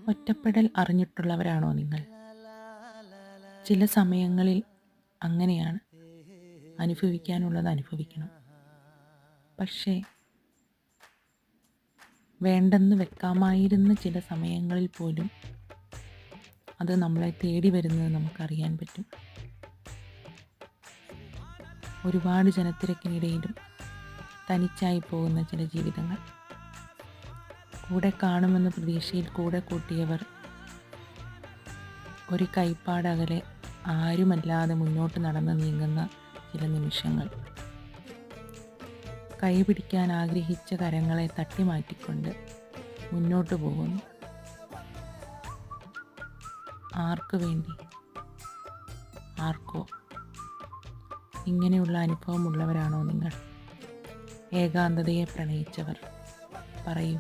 ഒറ്റപ്പെടൽ അറിഞ്ഞിട്ടുള്ളവരാണോ നിങ്ങൾ? ചില സമയങ്ങളിൽ അങ്ങനെയാണ്. അനുഭവിക്കാനുള്ളത് അനുഭവിക്കണം. പക്ഷേ വേണ്ടെന്ന് വെക്കാമായിരുന്ന ചില സമയങ്ങളിൽ പോലും അത് നമ്മളെ തേടി വരുന്നത് നമുക്കറിയാൻ പറ്റും. ഒരുപാട് ജനത്തിരക്കിനിടയിലും തനിച്ചായി പോകുന്ന ചില ജീവിതങ്ങൾ. കൂടെ കാണുമെന്ന പ്രതീക്ഷയിൽ കൂടെ കൂട്ടിയവർ ഒരു കൈപ്പാടകലെ ആരുമല്ലാതെ മുന്നോട്ട് നടന്ന് നീങ്ങുന്ന ചില നിമിഷങ്ങൾ. കൈപിടിക്കാൻ ആഗ്രഹിച്ച കരങ്ങളെ തട്ടിമാറ്റിക്കൊണ്ട് മുന്നോട്ട് പോകുന്നു. ആർക്കു വേണ്ടി? ആർക്കോ? ഇങ്ങനെയുള്ള അനുഭവമുള്ളവരാണോ നിങ്ങൾ? ഏകാന്തതയെ പ്രണയിച്ചവർ? പറയൂ.